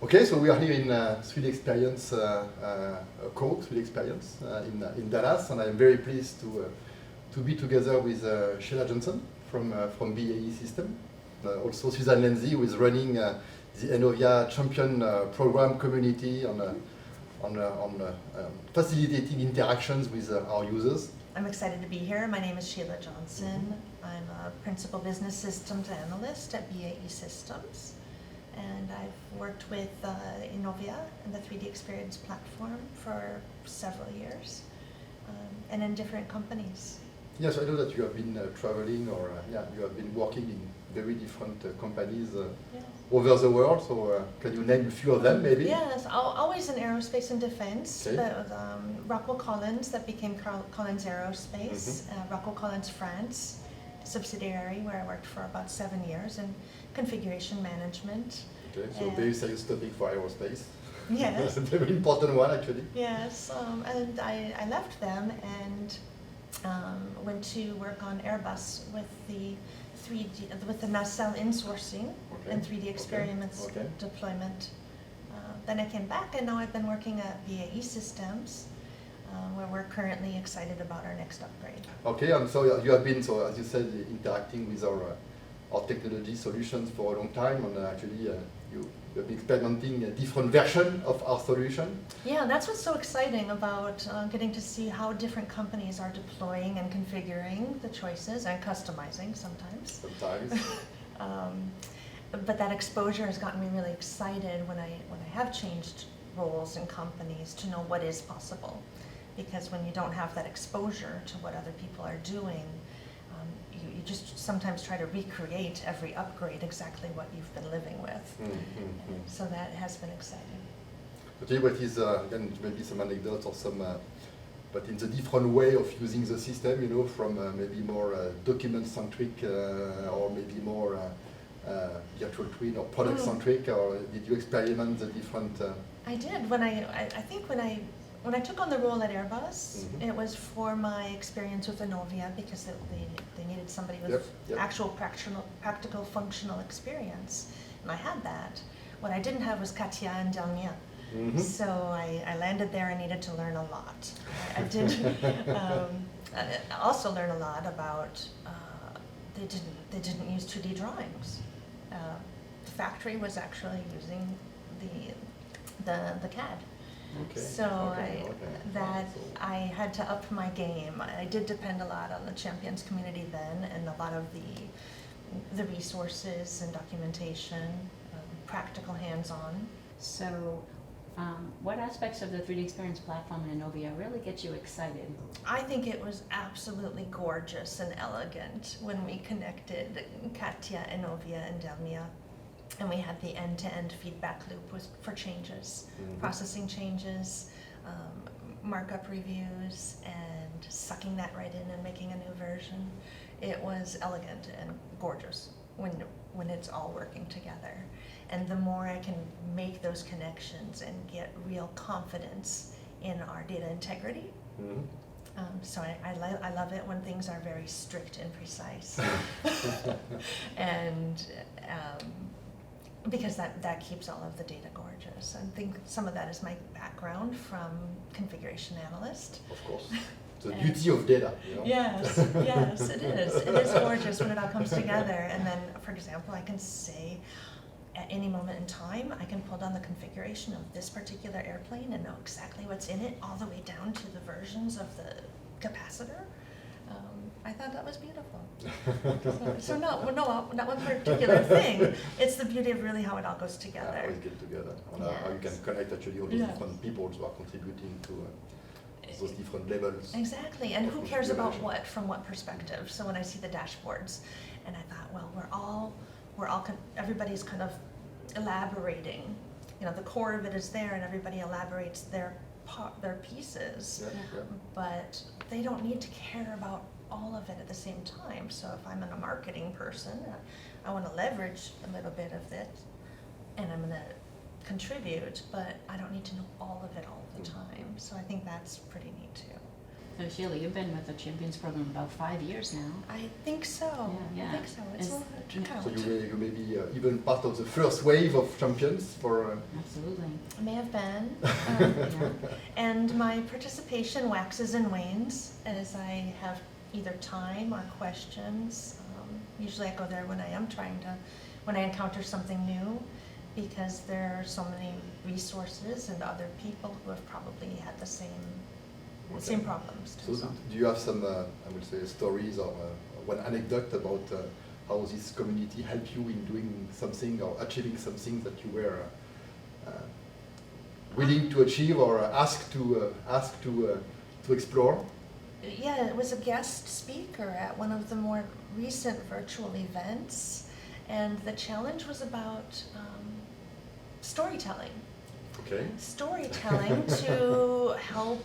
Okay, so we are here in 3DECLEE COExperience in Dallas, and I'm very pleased to be together with Sheila JOHNSON from BAE Systems. Also Susan LENZI, who is running the ENOVIA Champion program community on facilitating interactions with our users. I'm excited to be here. My name is Sheila JOHNSON. I'm a Principal Business Systems Analyst at BAE Systems. And I've worked with ENOVIA and the COExperience platform for several years, and in different companies. Yes, I know that you have been traveling, or you have been working in very different companies over the world. So can you name a few of them, maybe? Yes, always in aerospace and defense. Okay. Rockwell Collins, that became Collins Aerospace. Rockwell Collins France, subsidiary, where I worked for about 7 years in configuration management. Okay, so very serious topic for aerospace. Yes. A very important one, actually. Yes, and I left them and went to work on Airbus with the nacelle insourcing and COExperience deployment. Then I came back, and now I've been working at BAE Systems, where we're currently excited about our next upgrade. Okay, and so you have been, so as you said, interacting with our technology solutions for a long time, and actually you have been experimenting a different version of our solution. Yeah, that's what's so exciting about getting to see how different companies are deploying and configuring the choices and customizing sometimes. But that exposure has gotten me really excited when I have changed roles in companies to know what is possible. Because when you don't have that exposure to what other people are doing, you just sometimes try to recreate every upgrade exactly what you've been living with. So that has been exciting. Okay, what is, again, maybe some anecdotes or some, but in the different way of using the system, you know, from maybe more document-centric or maybe more virtual twin or product-centric, or did you experiment the different? I did. When I took on the role at Airbus, it was for my experience with ENOVIA, because they needed somebody with actual practical functional experience, and I had that. What I didn't have was Katia and Delmia. So I landed there and needed to learn a lot. I did also learn a lot about, they didn't use 2D drawings. The factory was actually using the CAD. I had to up my game. I did depend a lot on the Champions community then, and a lot of the resources and documentation, practical hands-on. So, what aspects of the COExperience platform in ENOVIA really get you excited? I think it was absolutely gorgeous and elegant when we connected Katia, ENOVIA, and Delmia. And we had the end-to-end feedback loop for changes, processing changes, markup reviews, and sucking that right in and making a new version. It was elegant and gorgeous when it's all working together. And the more I can make those connections and get real confidence in our data integrity, so I love it when things are very strict and precise. And because that keeps all of the data gorgeous. I think some of that is my background from configuration analyst. Of course. The beauty of data, you know? Yes, yes, it is. It is gorgeous when it all comes together. And then, for example, I can say at any moment in time, I can pull down the configuration of this particular airplane and know exactly what's in it, all the way down to the versions of the capacitor. I thought that was beautiful. So not one particular thing. It's the beauty of really how it all goes together. How it gets together. How you can connect actually all these different people who are contributing to those different levels. Exactly, and who cares about what from what perspective? So when I see the dashboards, and I thought, well, everybody's kind of elaborating. You know, the core of it is there, and everybody elaborates their pieces. But they don't need to care about all of it at the same time. So if I'm a marketing person, I want to leverage a little bit of it, and I'm going to contribute, but I don't need to know all of it all the time. So I think that's pretty neat too. So Sheila, you've been with the Champions program about 5 years now. I think so. Yeah, I think so. It's Is- a lot to count. So you may be even part of the first wave of champions for. Absolutely. I may have been. Yeah. And my participation waxes and wanes as I have either time or questions. Usually I go there when I am when I encounter something new, because there are so many resources and other people who have probably had the same problems to So solve. do you have some, I would say, stories or one anecdote about how this community helped you in doing something or achieving something that you were willing to achieve or asked to explore? Yeah, it was a guest speaker at one of the more recent virtual events, and the challenge was about storytelling. Okay. Storytelling to help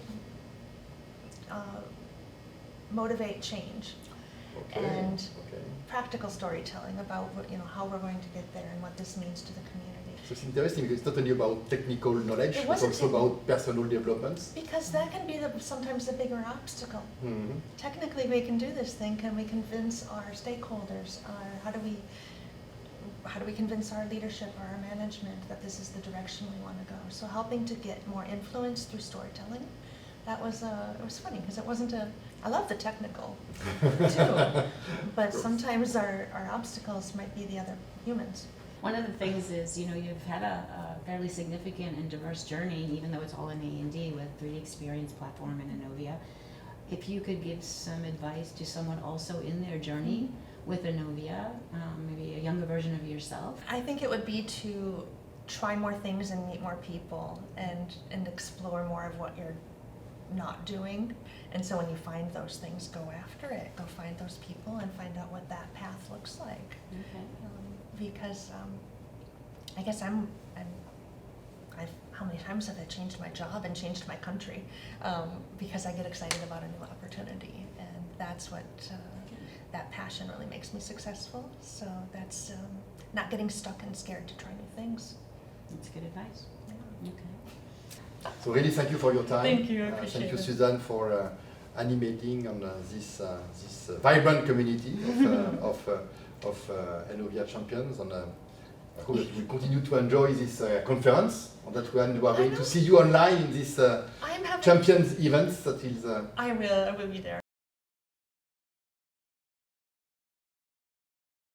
motivate change, Okay. and Okay. practical storytelling about how we're going to get there and what this means to the community. So it's interesting. It's not only about technical knowledge, It but wasn't also about personal developments. Because that can be sometimes the bigger obstacle. Mm-hmm. Technically, we can do this thing. Can we convince our stakeholders? How do we convince our leadership or our management that this is the direction we want to go? So helping to get more influence through storytelling. That was it was funny because it wasn't I love the technical too, but sometimes our obstacles might be the other humans. One of the things is, you've had a fairly significant and diverse journey, even though it's all in A&D with 3DEXperience platform and ENOVIA. If you could give some advice to someone also in their journey with ENOVIA, maybe a younger version of yourself. I think it would be to try more things and meet more people and explore more of what you're not doing. And so when you find those things, go after it. Go find those people and find out what that path looks like. Okay. Because I guess how many times have I changed my job and changed my country? Because I get excited about a new opportunity, and that's what that passion really makes me successful. So that's not getting stuck and scared to try new things. That's good advice. Yeah. Okay. So really, thank you for your time. Thank you, I appreciate Thank you, it. Suzanne, for animating on this vibrant community of ENOVIA Champions. And I hope that you will continue to enjoy this conference. On that one, we are going to see you online in this I'm having. Champions events. That is. I will be there.